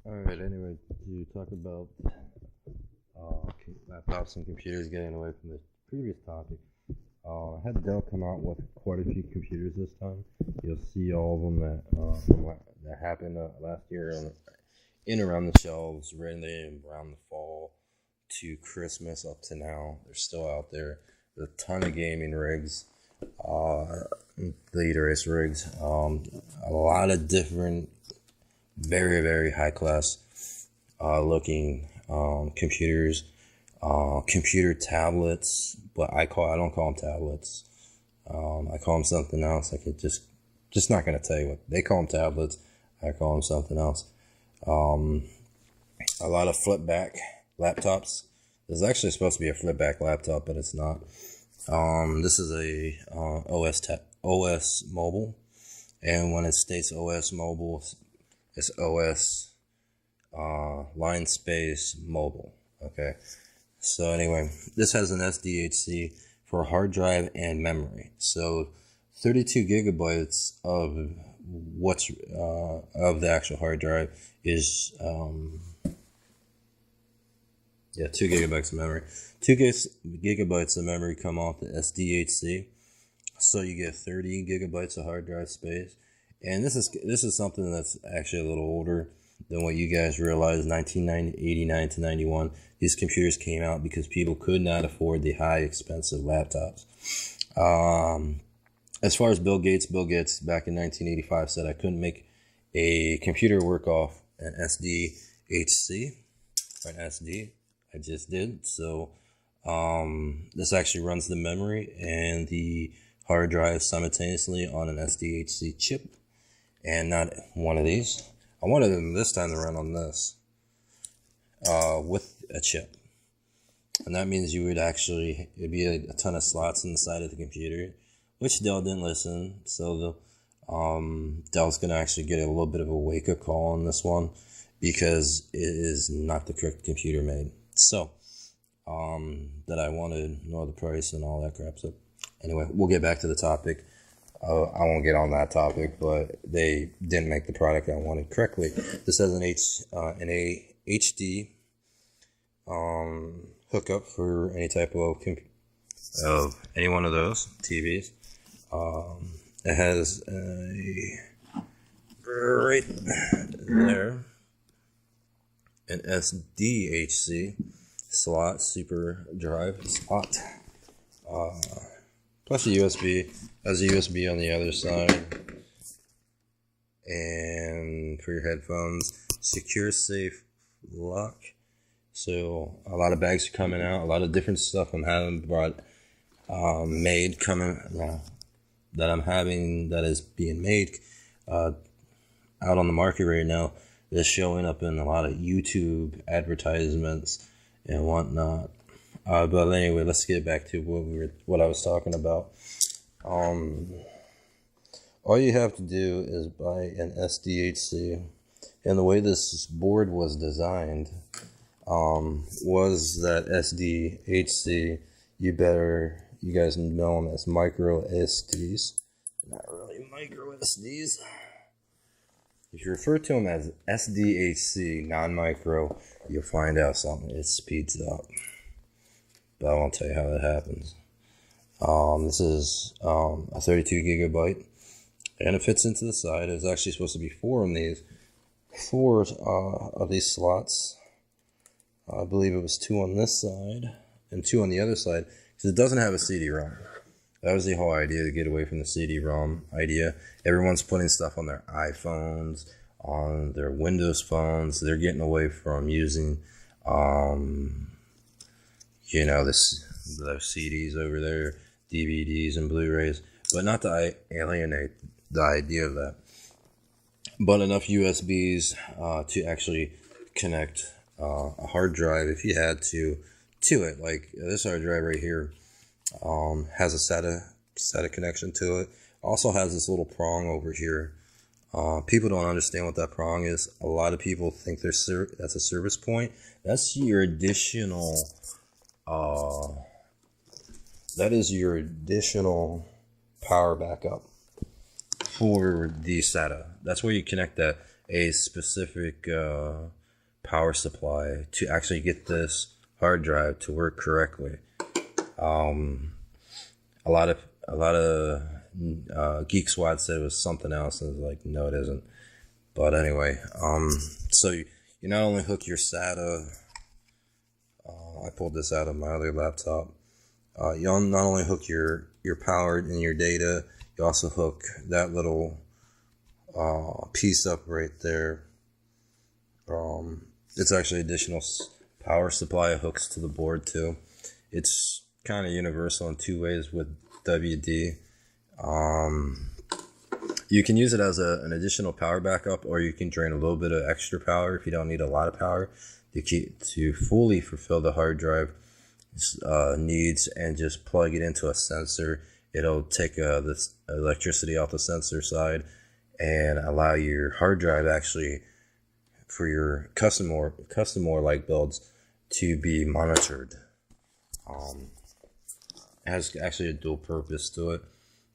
Alright, anyway, to talk about laptops and computers, getting away from the previous topic, I had Dell come out with quite a few computers this time. You'll see all of them that happened last year in around the shelves, really around the fall to Christmas up to now. They're still out there. There's a ton of gaming rigs, lead race rigs, a lot of different very very high class looking computers, computer tablets, but I don't call them tablets. I call them something else. I could just not gonna tell you what they call them tablets. I call them something else. A lot of flip back laptops. This is actually supposed to be a flip back laptop, but it's not. This is a OS mobile, and when it states OS mobile, it's OS line space mobile. Okay, so anyway, this has an SDHC for hard drive and memory. So 32 gigabytes of what's of the actual hard drive is 2 gigabytes of memory. 2 gigabytes of memory come off the SDHC, so you get 30 gigabytes of hard drive space. And this is something that's actually a little older than what you guys realize. 1989 to 91, these computers came out because people could not afford the high expensive laptops. As far as Bill Gates back in 1985 said I couldn't make a computer work off an SDHC or an SD. I just did. So this actually runs the memory and the hard drive simultaneously on an SDHC chip, and not one of these. I wanted them this time to run on this with a chip, and that means it'd be a ton of slots inside of the computer, which Dell didn't listen. So Dell's gonna actually get a little bit of a wake up call on this one because it is not the correct computer made. So that I wanted, nor the price and all that crap. So anyway, we'll get back to the topic. I won't get on that topic, but they didn't make the product I wanted correctly. This has an HD hookup for any type of any one of those TVs. It has right there an SDHC slot, super drive slot, plus a USB. Has a USB on the other side, and for your headphones, secure, safe lock. So a lot of bags are coming out, a lot of different stuff I'm having brought made coming that is being made out on the market right now. Is showing up in a lot of YouTube advertisements and whatnot. But anyway, let's get back to what I was talking about. All you have to do is buy an SDHC, and the way this board was designed was that SDHC, you guys know them as micro SDs, not really micro SDs. If you refer to them as SDHC, non-micro, you'll find out something. It speeds up, but I won't tell you how that happens. This is a 32 gigabyte, and it fits into the side. There's actually supposed to be four of these slots. I believe it was 2 on this side and 2 on the other side, because it doesn't have a CD-ROM. That was the whole idea, to get away from the CD-ROM idea. Everyone's putting stuff on their iPhones, on their Windows phones. They're getting away from using, those CDs over there, DVDs and Blu-rays, but not to alienate the idea of that, but enough USBs to actually connect a hard drive, if you had to it. Like this hard drive right here has a SATA connection to it. Also has this little prong over here. People don't understand what that prong is. A lot of people think that's a service point. That's your additional that is your additional power backup for the SATA. That's where you connect that a specific power supply to actually get this hard drive to work correctly. A lot of Geek Squad said it was something else, and I was like, no, it isn't. But anyway, so you not only hook your SATA. I pulled this out of my other laptop. You not only hook your power and your data, you also hook that little piece up right there. It's actually additional power supply. It hooks to the board too. It's kind of universal in two ways with WD. You can use it as an additional power backup, or you can drain a little bit of extra power if you don't need a lot of power to fully fulfill the hard drive needs, and just plug it into a sensor. It'll take this electricity off the sensor side and allow your hard drive actually for your custom or like builds to be monitored. It has actually a dual purpose to it,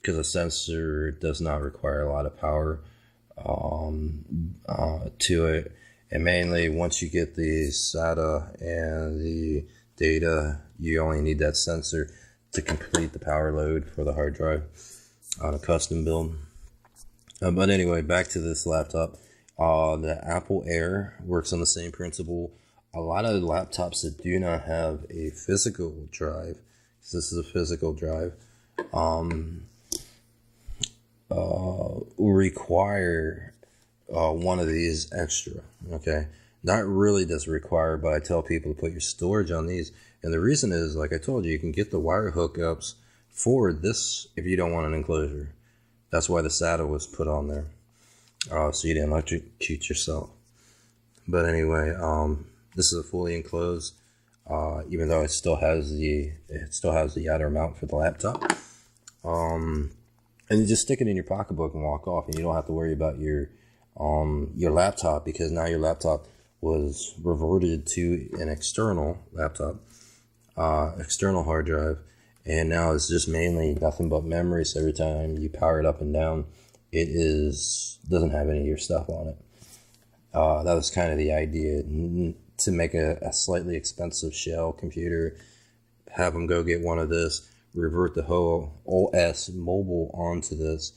because a sensor does not require a lot of power to it. And mainly once you get the SATA and the data, you only need that sensor to complete the power load for the hard drive on a custom build. But anyway, back to this laptop. The Apple Air works on the same principle. A lot of laptops that do not have a physical drive, so this is a physical drive, will require one of these extra. Okay, not really does require, but I tell people to put your storage on these. And the reason is, like I told you, you can get the wire hookups for this if you don't want an enclosure. That's why the SATA was put on there, so you didn't electrocute yourself. But anyway, this is a fully enclosed, even though it still has the outer mount for the laptop. And you just stick it in your pocketbook and walk off, and you don't have to worry about your laptop, because now your laptop was reverted to an external laptop, external hard drive, and now it's just mainly nothing but memory. So every time you power it up and down, it doesn't have any of your stuff on it. That was kind of the idea, to make a slightly expensive shell computer, have them go get one of this, revert the whole OS mobile onto this,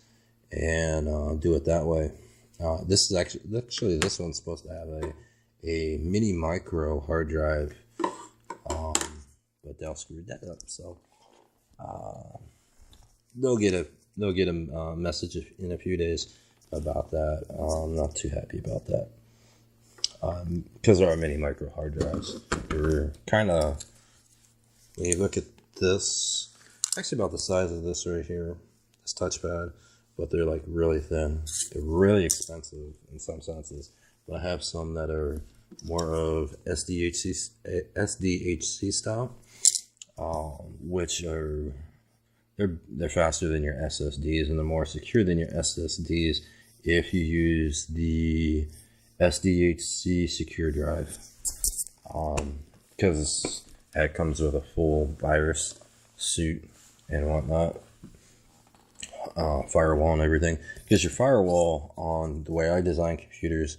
and do it that way. This is actually this one's supposed to have a mini micro hard drive, but they'll screw that up. So they'll get a message in a few days about that. I'm not too happy about that, because there are mini micro hard drives. They're kind of, when you look at this, actually about the size of this right here, this touchpad, but they're like really thin. They're really expensive in some senses. But I have some that are more of SDHC style, which are they're faster than your SSDs, and they're more secure than your SSDs if you use the SDHC secure drive, because it comes with a full virus suit and whatnot, firewall and everything. Because your firewall, on the way I design computers,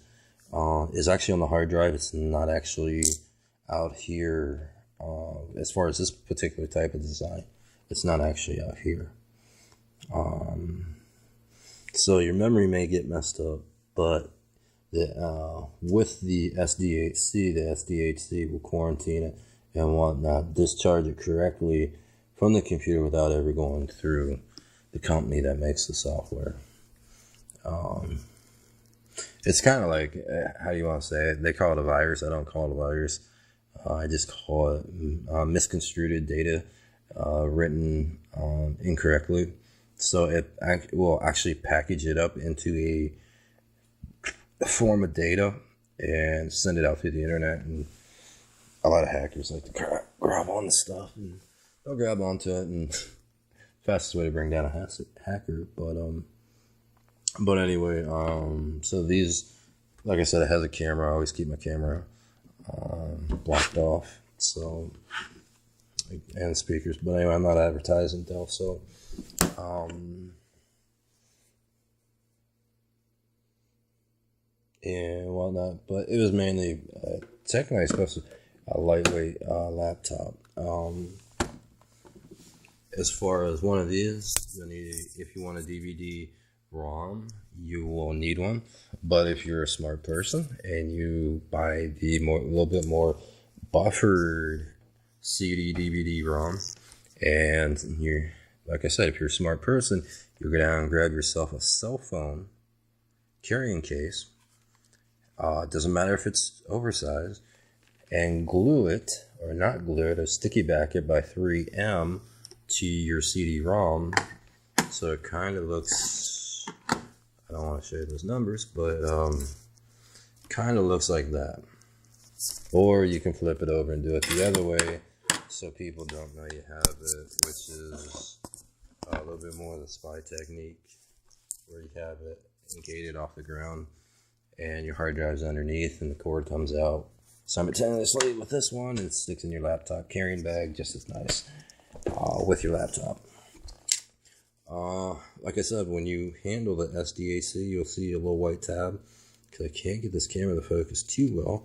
is actually on the hard drive. It's not actually out here. As far as this particular type of design, it's not actually out here. So your memory may get messed up, but with the SDHC will quarantine it and whatnot, discharge it correctly from the computer without ever going through the company that makes the software. It's kind of like, how do you want to say it? They call it a virus. I don't call it a virus. I just call it misconstrued data written incorrectly. So it will actually package it up into a form of data and send it out through the internet. And a lot of hackers like to grab on the stuff, and they'll grab onto it, and fastest way to bring down a hacker. But anyway, so these, like I said, it has a camera. I always keep my camera blocked off, so, and speakers. But anyway, I'm not advertising Dell, so and whatnot. But it was mainly technically supposed to be a lightweight laptop. As far as one of these, you'll need, if you want a DVD ROM, you will need one. But if you're a smart person and you buy the little bit more buffered CD DVD ROM, and you're, like I said, if you're a smart person, you go down and grab yourself a cell phone carrying case. It doesn't matter if it's oversized, and glue it, or not glue it, or sticky back it by 3M to your CD-ROM, so it kind of looks, I don't want to show you those numbers, but kind of looks like that. Or you can flip it over and do it the other way, so people don't know you have it, which is a little bit more of the spy technique, where you have it gated off the ground, and your hard drive's underneath, and the cord comes out simultaneously with this one, and it sticks in your laptop carrying bag just as nice with your laptop. Like I said, when you handle the SDAC, you'll see a little white tab, because I can't get this camera to focus too well.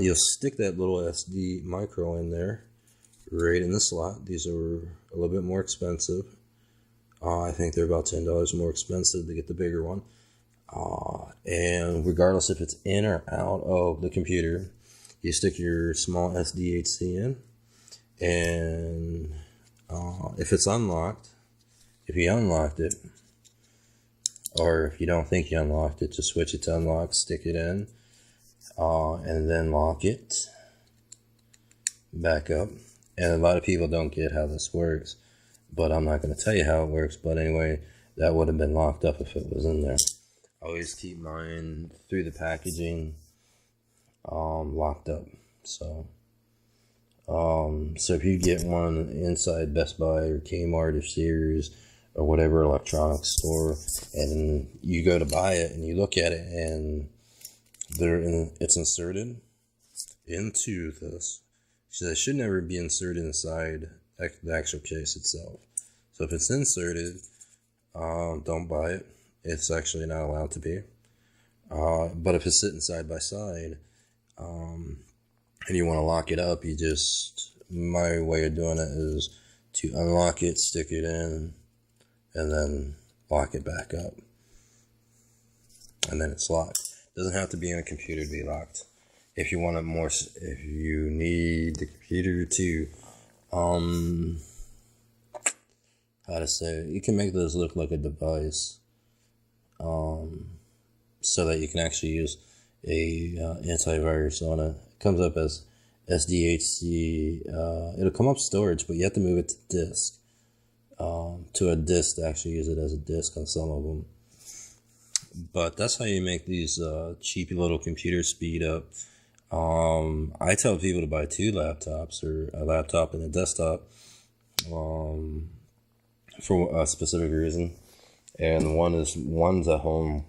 You'll stick that little SD micro in there, right in the slot. These are a little bit more expensive. I think they're about $10 more expensive to get the bigger one. And regardless if it's in or out of the computer, you stick your small SDHC in, and if it's unlocked, if you unlocked it, or if you don't think you unlocked it, just switch it to unlock, stick it in, and then lock it back up. And a lot of people don't get how this works, but I'm not going to tell you how it works. But anyway, that would have been locked up if it was in there. I always keep mine through the packaging locked up. So if you get one inside Best Buy or Kmart or Sears or whatever electronics store, and you go to buy it and you look at it and it's inserted into this, so it should never be inserted inside the actual case itself. So if it's inserted, don't buy it. It's actually not allowed to be. But if it's sitting side by side, and you want to lock it up, my way of doing it is to unlock it, stick it in, and then lock it back up. And then it's locked. It doesn't have to be in a computer to be locked. If you want it more, if you need the computer to, how to say it, you can make those look like a device, so that you can actually use a antivirus on it. It comes up as SDHC. It'll come up storage, but you have to move it to disk, to a disk to actually use it as a disk on some of them. But that's how you make these cheapy little computers speed up. I tell people to buy 2 laptops, or a laptop and a desktop, for a specific reason. And one's at home,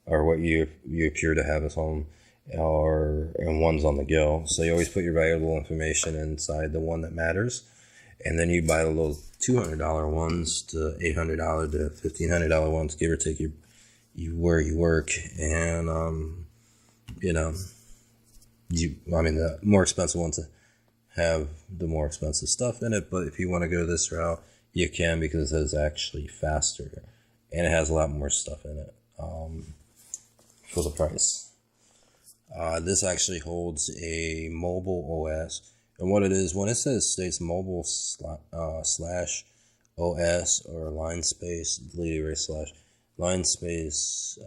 or what you appear to have at home, and one's on the go. So you always put your valuable information inside the one that matters, and then you buy the little $200 ones to $800 to $1,500 ones, give or take where you work. And the more expensive ones have the more expensive stuff in it. But if you want to go this route, you can, because it's actually faster and it has a lot more stuff in it for the price. This actually holds a mobile OS, and what it is, when it states mobile slash OS or line space, delete erase slash line space,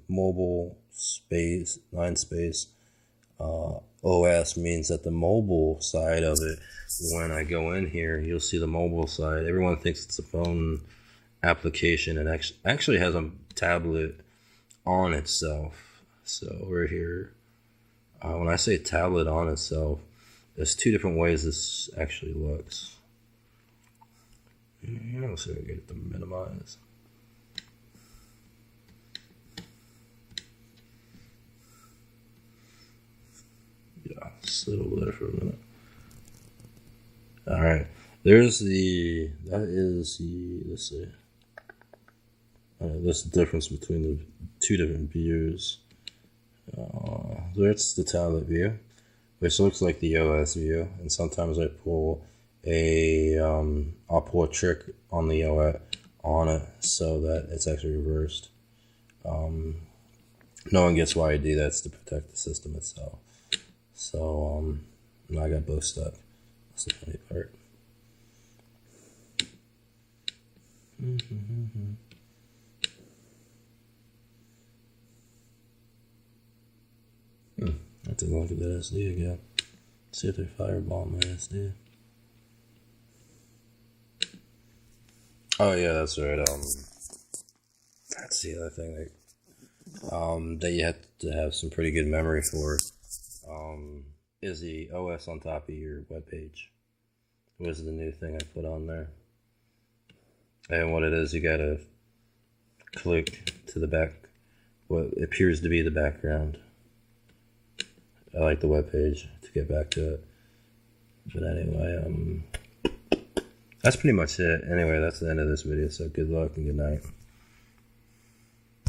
mobile space line space OS, means that the mobile side of it, when I go in here, you'll see the mobile side. Everyone thinks it's a phone application, and actually has a tablet on itself. So we're here. When I say tablet on itself, there's 2 different ways this actually looks. So we get it to minimize. Yeah, sit over there for a minute. All right, let's see. This is the difference between the 2 different views. There's the tablet view, which looks like the OS view, and sometimes I'll pull a trick on the OS on it so that it's actually reversed. No one gets why I do that. It's to protect the system itself. So I got both stuck. That's the funny part. I have to go look at that SD again. See if they fireball my SD. Oh yeah, that's right. That's the other thing that you have to have some pretty good memory for. Is the OS on top of your web page. Was the new thing I put on there. And what it is, you gotta click to the back, what appears to be the background. I like the web page to get back to it. But anyway, that's pretty much it. Anyway, that's the end of this video, so good luck and good night.